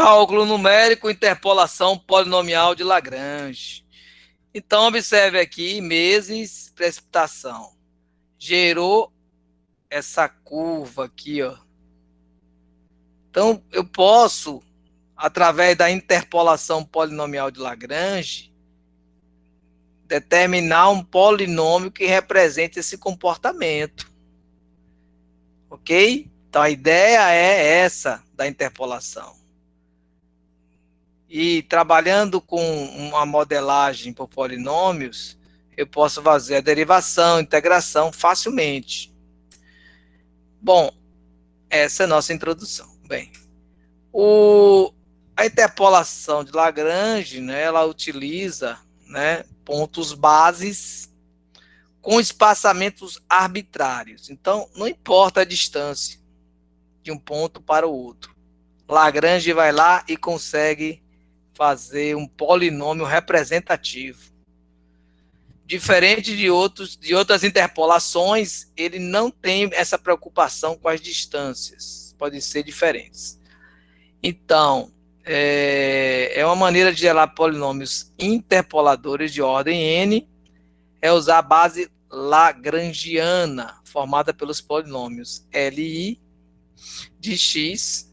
Cálculo numérico, interpolação polinomial de Lagrange. Então, observe aqui, meses, precipitação. Gerou essa curva aqui, ó. Então, eu posso, através da interpolação polinomial de Lagrange, determinar um polinômio que represente esse comportamento. Ok? Então, a ideia é essa da interpolação. E trabalhando com uma modelagem por polinômios, eu posso fazer a derivação, a integração facilmente. Bom, essa é a nossa introdução. Bem, a interpolação de Lagrange, né, ela utiliza, né, pontos bases com espaçamentos arbitrários. Então, não importa a distância de um ponto para o outro. Lagrange vai lá e consegue fazer um polinômio representativo. Diferente de outras interpolações, ele não tem essa preocupação com as distâncias. Podem ser diferentes. Então, é uma maneira de gerar polinômios interpoladores de ordem n, é usar a base lagrangiana, formada pelos polinômios Li de x,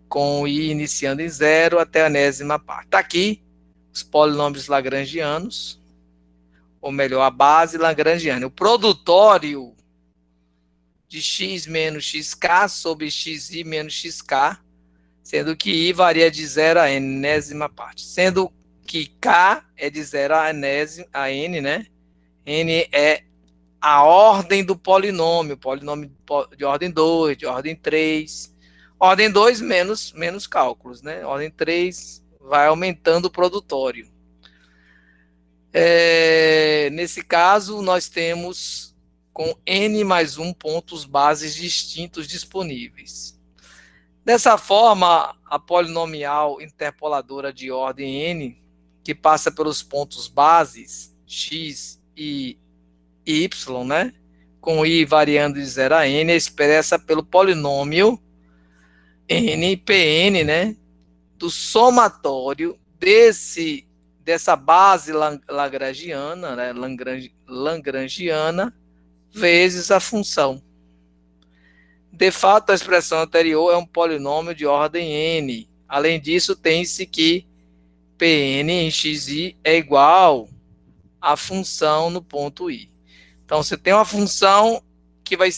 com i iniciando em 0 até a enésima parte. Está aqui os polinômios lagrangianos, ou melhor, a base lagrangiana. O produtório de x menos xk sobre xi menos xk, sendo que i varia de 0 a enésima parte. Sendo que k é de 0 a n, né? N é a ordem do polinômio de ordem 2, de ordem 3. Ordem 2 menos cálculos, né? Ordem 3 vai aumentando o produtório. Nesse caso, nós temos com n mais 1 pontos bases distintos disponíveis. Dessa forma, a polinomial interpoladora de ordem n, que passa pelos pontos bases x e y, né? Com i variando de 0 a n, é expressa pelo polinômio nPn, né? Do somatório dessa base lagrangiana, né? Lagrangiana, vezes a função. De fato, a expressão anterior é um polinômio de ordem n. Além disso, tem-se que Pn em xi é igual à função no ponto i. Então, você tem uma função que vai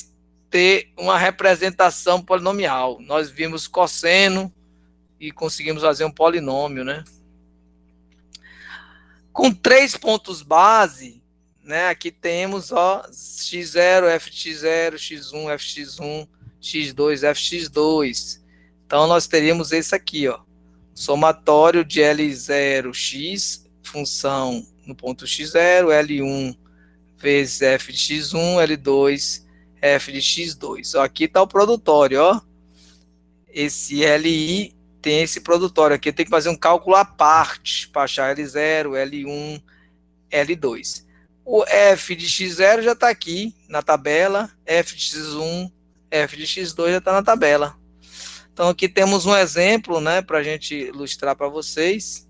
ter uma representação polinomial. Nós vimos cosseno e conseguimos fazer um polinômio, né? Com 3 pontos base, né? Aqui temos, ó, x0, f de x0, x1, f de x1, x2, f de x2. Então, nós teríamos esse aqui, ó. Somatório de L0x, função no ponto x0, L1 vezes f de x1, L2, f de x2. Ó, aqui está o produtório, ó. Esse Li tem esse produtório aqui. Tem que fazer um cálculo à parte para achar L0, L1, L2. O f de x0 já está aqui na tabela. F de x1, f de x2 já está na tabela. Então, aqui temos um exemplo, né, para a gente ilustrar para vocês.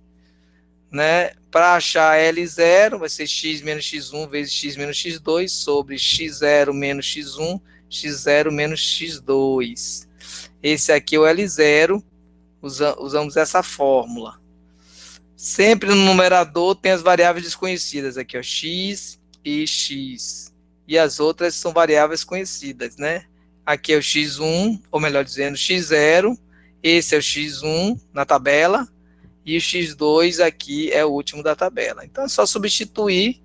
Né? Para achar L0, vai ser x menos x1 vezes x menos x2 sobre x0 menos x1, x0 menos x2. Esse aqui é o L0, usamos essa fórmula. Sempre no numerador tem as variáveis desconhecidas aqui, ó, x e x. E as outras são variáveis conhecidas, né? Aqui é o x1, ou melhor dizendo, x0. Esse é o x1 na tabela. E o x2 aqui é o último da tabela. Então, é só substituir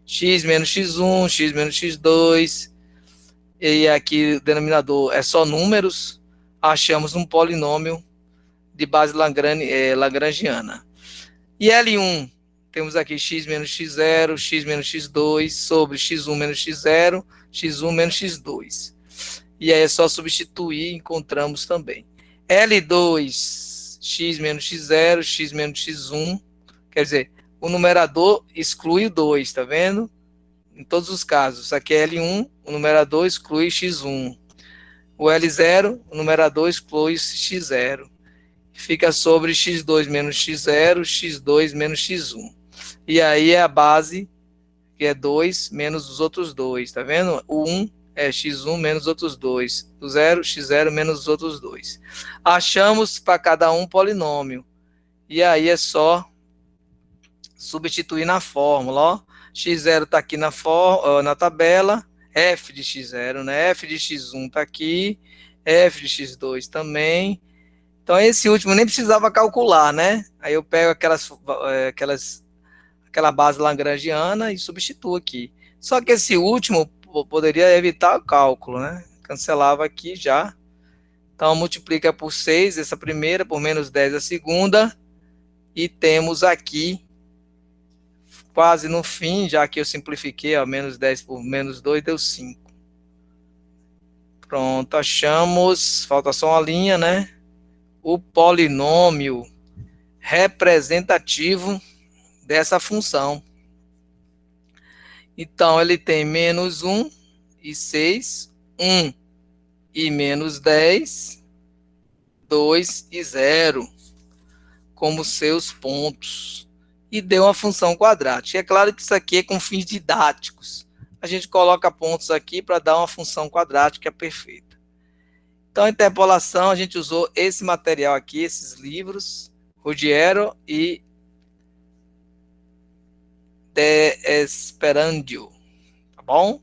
x menos x1, x menos x2. E aqui o denominador é só números. Achamos um polinômio de base lagrangiana. E L1, temos aqui x menos x0, x menos x2, sobre x1 menos x0, x1 menos x2. E aí é só substituir, encontramos também. L2, x menos x0, x menos x1, quer dizer, o numerador exclui o 2, tá vendo? Em todos os casos. Aqui é L1, o numerador exclui x1. o L0, o numerador exclui x0. Fica sobre x2 menos x0, x2 menos x1. E aí é a base, que é 2 menos os outros dois, tá vendo? O 1 é x1 menos os outros dois. O 0, x0 menos os outros dois. Achamos para cada um polinômio. E aí é só substituir na fórmula, ó. X0 está aqui na tabela, f de x0, né? F de x1 está aqui, f de x2 também. Então, esse último nem precisava calcular, né? Aí eu pego aquela base lagrangiana e substituo aqui. Só que esse último poderia evitar o cálculo, né? Cancelava aqui já. Então, multiplica por 6 essa primeira, por menos 10 a segunda. E temos aqui, quase no fim, já que eu simplifiquei, ó, menos 10 por menos 2 deu 5. Pronto, achamos, falta só uma linha, né? O polinômio representativo dessa função. Então, ele tem menos 1 e 6, 1 e menos 10, 2 e 0, como seus pontos. E deu uma função quadrática. É claro que isso aqui é com fins didáticos. A gente coloca pontos aqui para dar uma função quadrática perfeita. Então, a interpolação, a gente usou esse material aqui, esses livros, Ruggiero e De Esperandio, tá bom?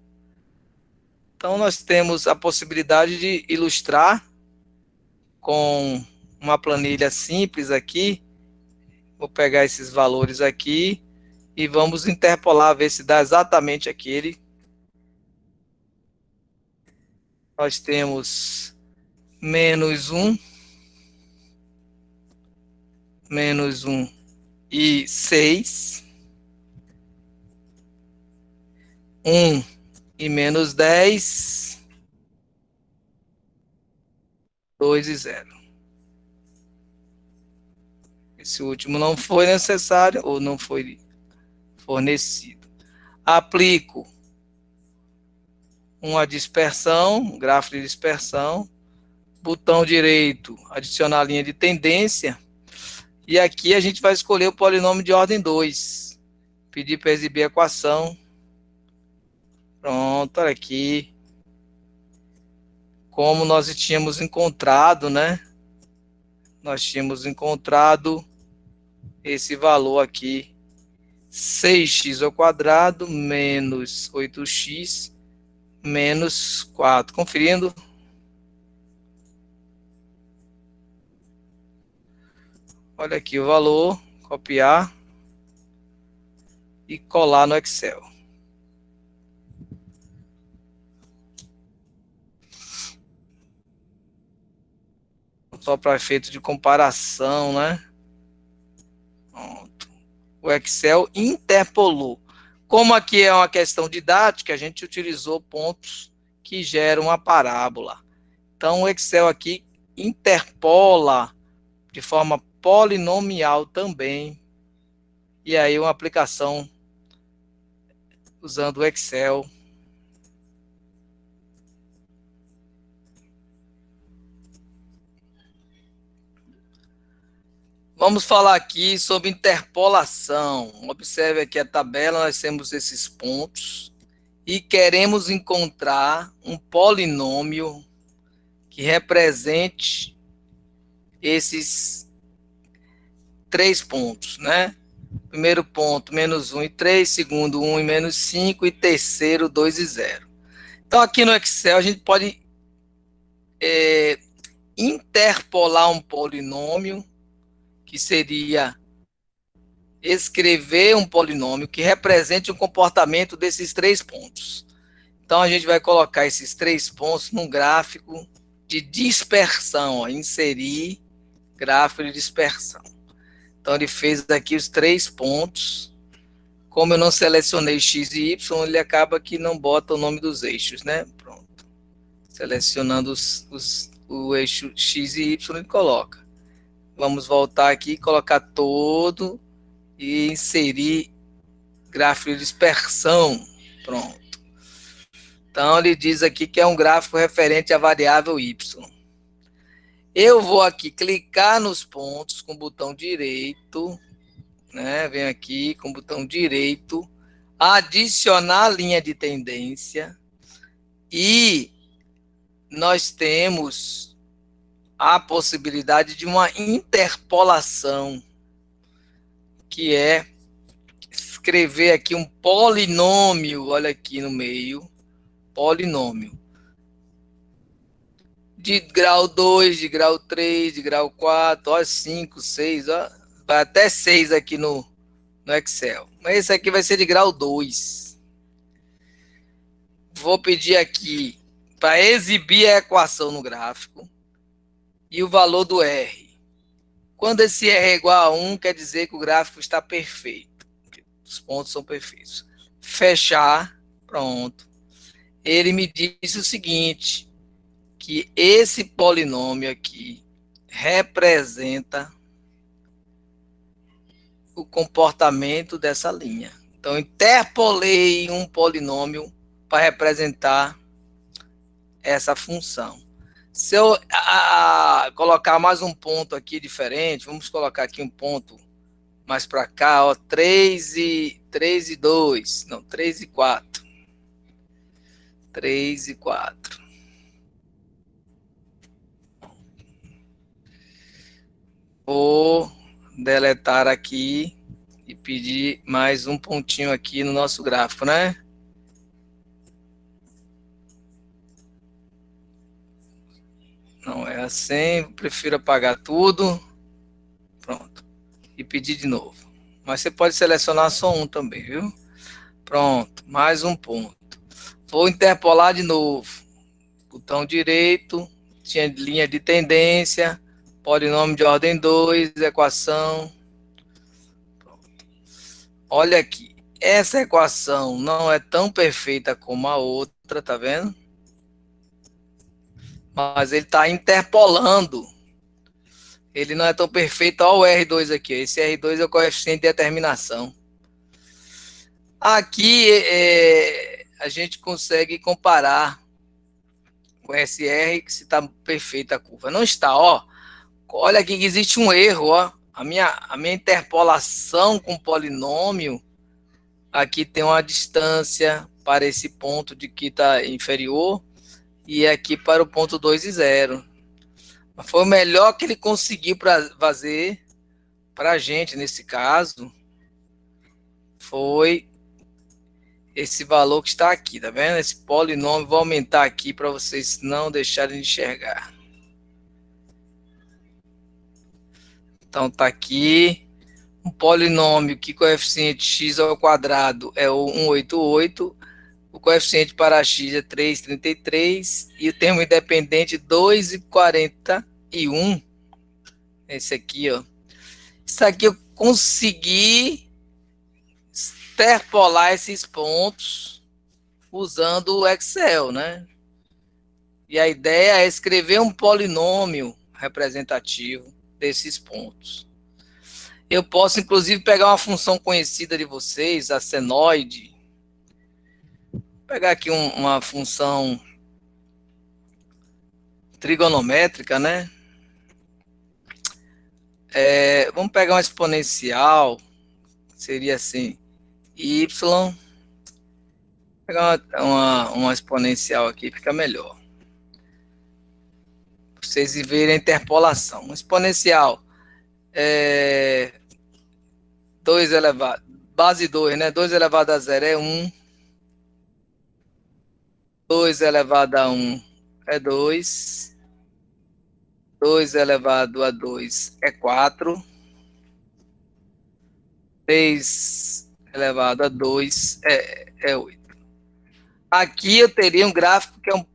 Então, nós temos a possibilidade de ilustrar com uma planilha simples aqui. Vou pegar esses valores aqui e vamos interpolar, ver se dá exatamente aquele. Nós temos menos 1 e 6, 1 e menos 10, 2 e 0. Esse último não foi necessário ou não foi fornecido. Aplico uma dispersão, um gráfico de dispersão. Botão direito, adicionar linha de tendência. E aqui a gente vai escolher o polinômio de ordem 2. Pedir para exibir a equação. Pronto, olha aqui. Como nós tínhamos encontrado, né? Nós tínhamos encontrado esse valor aqui. 6x ao quadrado menos 8x menos 4. Conferindo. Olha aqui o valor. Copiar. E colar no Excel. Só para efeito de comparação, né? Pronto. O Excel interpolou. Como aqui é uma questão didática, a gente utilizou pontos que geram uma parábola. Então, o Excel aqui interpola de forma polinomial também. E aí, uma aplicação usando o Excel. Vamos falar aqui sobre interpolação. Observe aqui a tabela, nós temos esses pontos e queremos encontrar um polinômio que represente esses 3 pontos, né? Primeiro ponto, menos 1 e 3, segundo 1 e menos 5 e terceiro 2 e 0. Então aqui no Excel a gente pode interpolar um polinômio, que seria escrever um polinômio que represente o comportamento desses 3 pontos. Então, a gente vai colocar esses 3 pontos num gráfico de dispersão, ó, inserir gráfico de dispersão. Então, ele fez aqui os 3 pontos. Como eu não selecionei x e y, ele acaba que não bota o nome dos eixos, né? Pronto. Selecionando o eixo x e y, ele coloca. Vamos voltar aqui, colocar todo e inserir gráfico de dispersão. Pronto. Então, ele diz aqui que é um gráfico referente à variável y. Eu vou aqui clicar nos pontos com o botão direito, né? Venho aqui com o botão direito, adicionar linha de tendência e nós temos a possibilidade de uma interpolação, que é escrever aqui um polinômio, olha aqui no meio, polinômio. De grau 2, de grau 3, de grau 4, ó, 5, 6, ó, vai até 6 aqui no Excel. Mas esse aqui vai ser de grau 2. Vou pedir aqui para exibir a equação no gráfico e o valor do R. Quando esse R é igual a 1, quer dizer que o gráfico está perfeito. Os pontos são perfeitos. Fechar, pronto. Ele me disse o seguinte, que esse polinômio aqui representa o comportamento dessa linha. Então, interpolei um polinômio para representar essa função. Se eu colocar mais um ponto aqui diferente, vamos colocar aqui um ponto mais para cá, ó, 3 e 2, não, 3 e 4. 3 e 4. Vou deletar aqui e pedir mais um pontinho aqui no nosso gráfico, né? Não é assim, prefiro apagar tudo. Pronto. E pedir de novo. Mas você pode selecionar só um também, viu? Pronto, mais um ponto. Vou interpolar de novo. Botão direito, tinha linha de tendência, polinômio de ordem 2, equação. Pronto. Olha aqui, essa equação não é tão perfeita como a outra, tá vendo? Mas ele está interpolando. Ele não é tão perfeito. Olha o R2 aqui. Esse R2 é o coeficiente de determinação. Aqui a gente consegue comparar com esse R, que se está perfeita a curva. Não está, ó. Olha aqui que existe um erro, ó. A minha interpolação com polinômio, aqui tem uma distância para esse ponto de que está inferior, e aqui para o ponto 2 e 0. Mas foi o melhor que ele conseguiu para fazer para a gente, nesse caso, foi esse valor que está aqui, tá vendo? Esse polinômio, vou aumentar aqui para vocês não deixarem de enxergar. Então tá aqui um polinômio que coeficiente x ao quadrado é o 188, o coeficiente para x é 3,33 e o termo independente 2,41. Esse aqui, ó. Isso aqui eu consegui interpolar esses pontos usando o Excel, né? E a ideia é escrever um polinômio representativo desses pontos. Eu posso, inclusive, pegar uma função conhecida de vocês, a senoide. Vou pegar aqui uma função trigonométrica, né? Vamos pegar uma exponencial, seria assim, y. Vou pegar uma exponencial aqui, fica melhor. Para vocês verem a interpolação. Uma exponencial 2 elevado, base 2, né? 2 elevado a 0 é 1. 2 elevado a 1 é 2. 2 elevado a 2 é 4. 3 elevado a 2 é 8. Aqui eu teria um gráfico que é um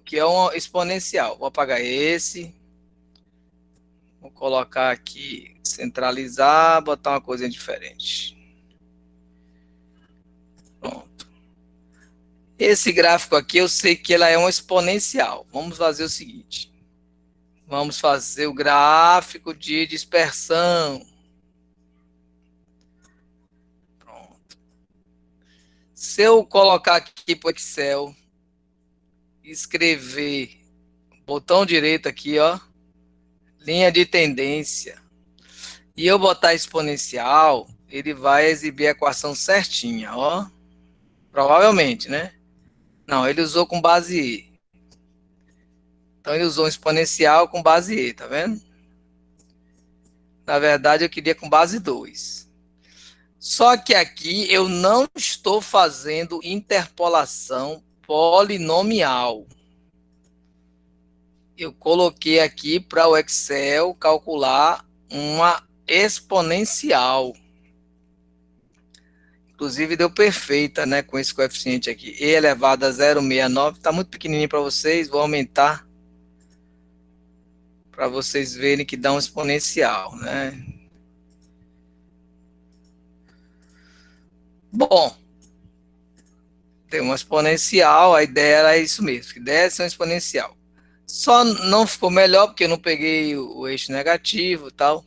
que é um exponencial. Vou apagar esse. Vou colocar aqui, centralizar, botar uma coisa diferente. Pronto. Esse gráfico aqui eu sei que ela é um exponencial. Vamos fazer o seguinte. Vamos fazer o gráfico de dispersão. Pronto. Se eu colocar aqui para o Excel escrever, botão direito aqui, ó, linha de tendência, e eu botar exponencial, ele vai exibir a equação certinha, ó. Provavelmente, né? Não, ele usou com base E. Então ele usou um exponencial com base E, tá vendo? Na verdade, eu queria com base 2. Só que aqui eu não estou fazendo interpolação polinomial. Eu coloquei aqui para o Excel calcular uma exponencial. Inclusive deu perfeita, né, com esse coeficiente aqui. E elevado a 0,69. Está muito pequenininho para vocês. Vou aumentar para vocês verem que dá um exponencial, né? Bom, tem uma exponencial, a ideia era isso mesmo, que desse uma exponencial. Só não ficou melhor porque eu não peguei o eixo negativo e tal.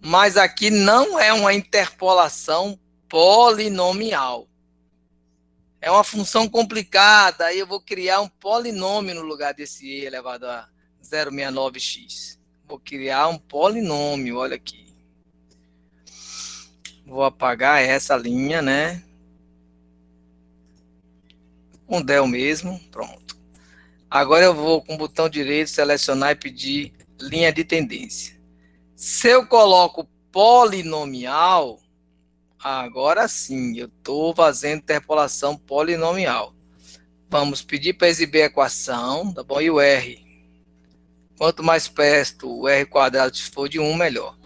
Mas aqui não é uma interpolação polinomial. É uma função complicada, aí eu vou criar um polinômio no lugar desse e elevado a 0,69x. Vou criar um polinômio, olha aqui. Vou apagar essa linha, né? Com del mesmo, pronto. Agora eu vou com o botão direito selecionar e pedir linha de tendência. Se eu coloco polinomial, agora sim, eu estou fazendo interpolação polinomial. Vamos pedir para exibir a equação, tá bom? E o R. Quanto mais perto o R quadrado for de 1, melhor.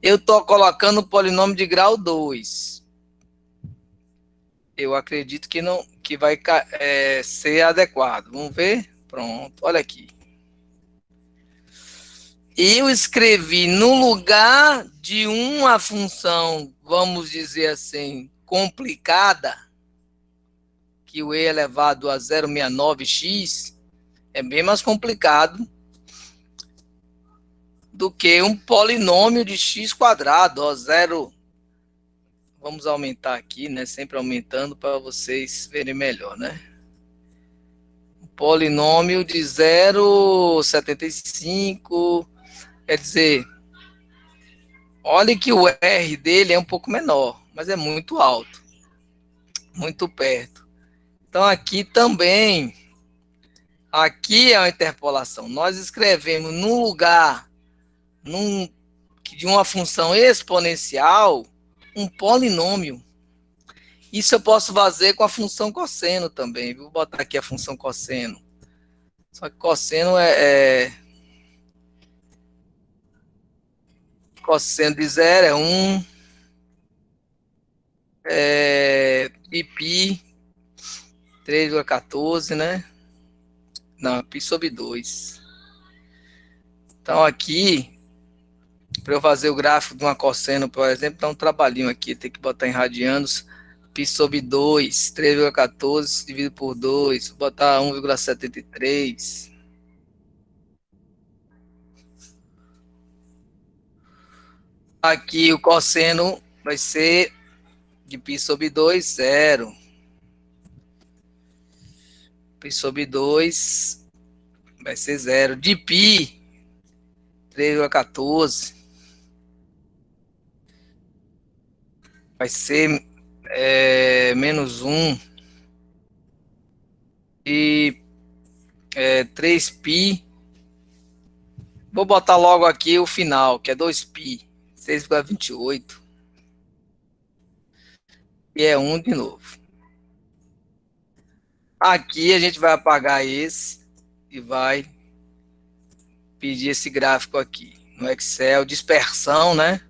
Eu estou colocando o polinômio de grau 2. Eu acredito que não, que vai ser adequado. Vamos ver? Pronto, olha aqui. Eu escrevi no lugar de uma função, vamos dizer assim, complicada, que o e elevado a 0,69x é bem mais complicado do que um polinômio de x quadrado, ó, zero. Vamos aumentar aqui, né? Sempre aumentando para vocês verem melhor, né? Polinômio de 0,75, quer dizer, olha que o R dele é um pouco menor, mas é muito alto, muito perto. Então aqui também, aqui é a interpolação. Nós escrevemos no lugar de uma função exponencial um polinômio. Isso eu posso fazer com a função cosseno também. Vou botar aqui a função cosseno. Só que cosseno cosseno de 0 é 1. E pi 3,14, né? Não, pi sobre 2. Então aqui, para eu fazer o gráfico de uma cosseno, por exemplo, dá um trabalhinho aqui. Tem que botar em radianos. Pi sobre 2, 3,14 dividido por 2. Vou botar 1,73. Aqui o cosseno vai ser de pi sobre 2, 0. Pi sobre 2 vai ser 0. De pi, 3,14. Vai ser menos 1. E 3π. Vou botar logo aqui o final, que é 2π. 6,28. E é 1 de novo. Aqui a gente vai apagar esse e vai pedir esse gráfico aqui no Excel, dispersão, né?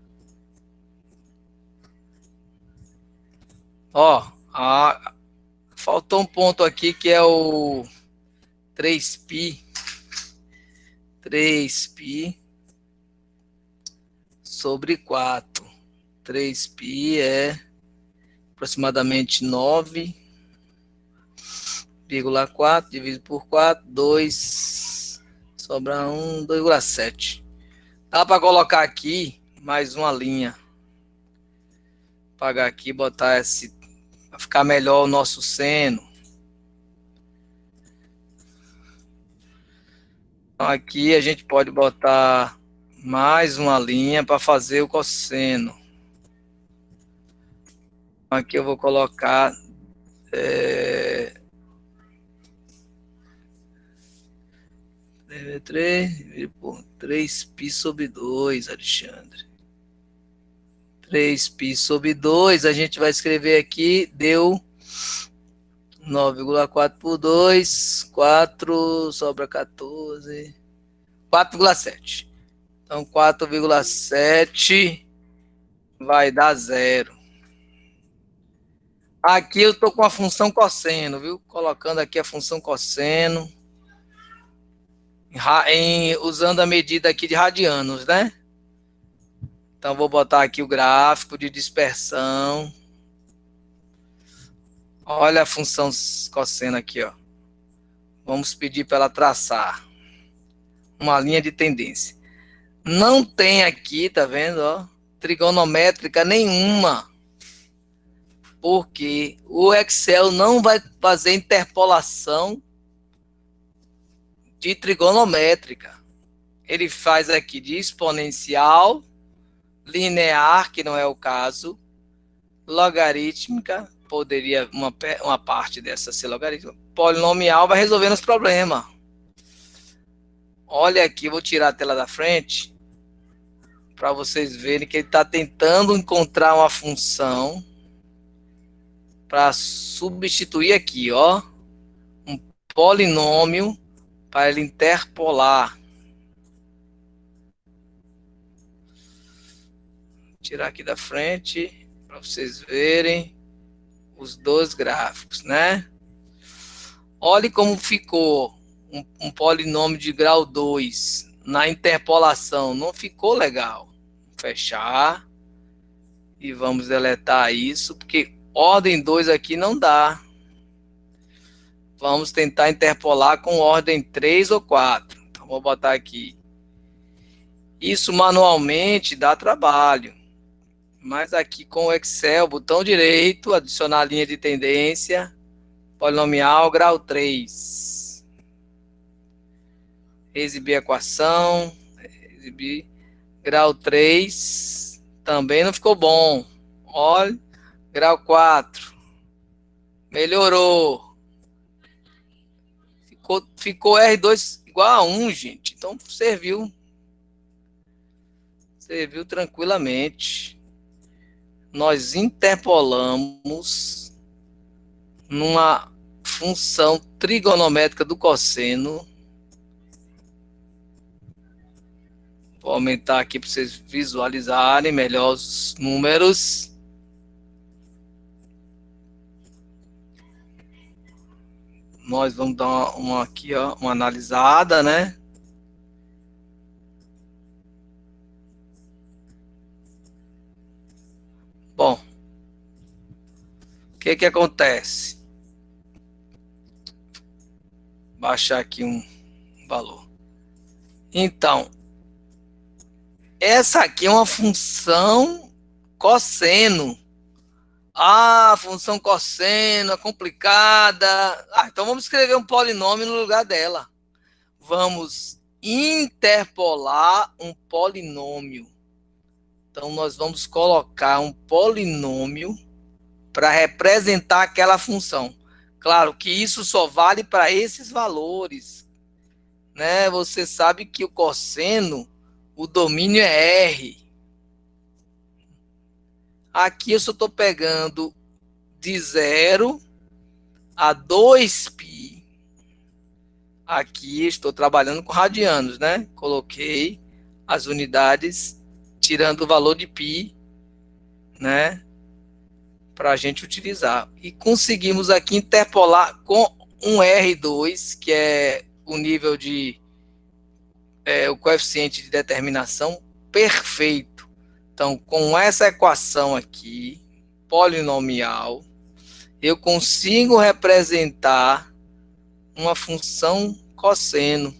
Ó, faltou um ponto aqui que é o 3π. 3π sobre 4. 3π é aproximadamente 9,4 dividido por 4, 2, sobra 1, 2,7. Dá para colocar aqui mais uma linha. Apagar aqui, botar esse, para ficar melhor o nosso seno. Aqui a gente pode botar mais uma linha para fazer o cosseno. Aqui eu vou colocar 3π sobre 2, Alexandre. 3π sobre 2, a gente vai escrever aqui, deu 9,4 por 2, 4 sobra 14, 4,7. Então, 4,7 vai dar 0. Aqui eu estou com a função cosseno, viu? Colocando aqui a função cosseno, usando a medida aqui de radianos, né? Então, vou botar aqui o gráfico de dispersão. Olha a função cosseno aqui, ó. Vamos pedir para ela traçar uma linha de tendência. Não tem aqui, tá vendo, ó, trigonométrica nenhuma, porque o Excel não vai fazer interpolação de trigonométrica. Ele faz aqui de exponencial, linear, que não é o caso, logarítmica, poderia uma parte dessa ser logarítmica, polinomial, vai resolvendo os problemas. Olha aqui, vou tirar a tela da frente para vocês verem que ele está tentando encontrar uma função para substituir aqui, ó, um polinômio para ele interpolar. Vou tirar aqui da frente para vocês verem os dois gráficos, né? Olhe como ficou um polinômio de grau 2 na interpolação. Não ficou legal. Fechar. E vamos deletar isso, porque ordem 2 aqui não dá. Vamos tentar interpolar com ordem 3 ou 4. Então, vou botar aqui. Isso manualmente dá trabalho. Mas aqui com o Excel, botão direito, adicionar a linha de tendência, polinomial, grau 3. Exibir a equação, exibir grau 3, também não ficou bom. Olha, grau 4, melhorou. Ficou R2 igual a 1, gente. Então, serviu. Serviu tranquilamente. Nós interpolamos numa função trigonométrica do cosseno. Vou aumentar aqui para vocês visualizarem melhor os números. Nós vamos dar aqui, ó, uma analisada, né? Bom, o que acontece? Baixar aqui um valor. Então, essa aqui é uma função cosseno. Ah, função cosseno é complicada. Então vamos escrever um polinômio no lugar dela. Vamos interpolar um polinômio. Então nós vamos colocar um polinômio para representar aquela função. Claro que isso só vale para esses valores, né? Você sabe que o cosseno, o domínio é R. Aqui eu só estou pegando de 0 a 2π. Aqui estou trabalhando com radianos, né? Coloquei as unidades, tirando o valor de π, né? Para a gente utilizar. E conseguimos aqui interpolar com um R2, que é o nível de... o coeficiente de determinação perfeito. Então, com essa equação aqui, polinomial, eu consigo representar uma função cosseno.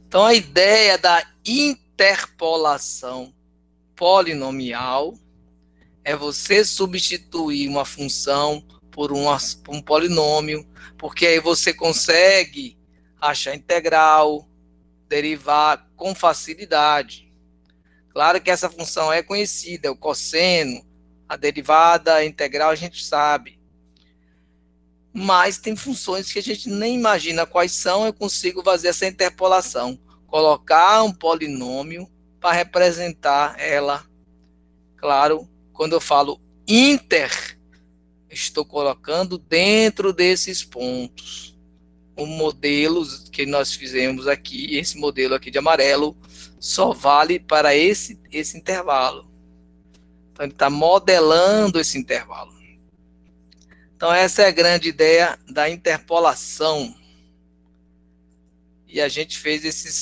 Então, a ideia da interpolação polinomial é você substituir uma função por um polinômio, porque aí você consegue achar integral, derivar com facilidade. Claro que essa função é conhecida, é o cosseno, a derivada integral a gente sabe. Mas tem funções que a gente nem imagina quais são, eu consigo fazer essa interpolação, colocar um polinômio para representar ela. Claro, quando eu falo inter, estou colocando dentro desses pontos. O modelo que nós fizemos aqui, esse modelo aqui de amarelo, só vale para esse intervalo. Então, ele está modelando esse intervalo. Então, essa é a grande ideia da interpolação. E a gente fez esses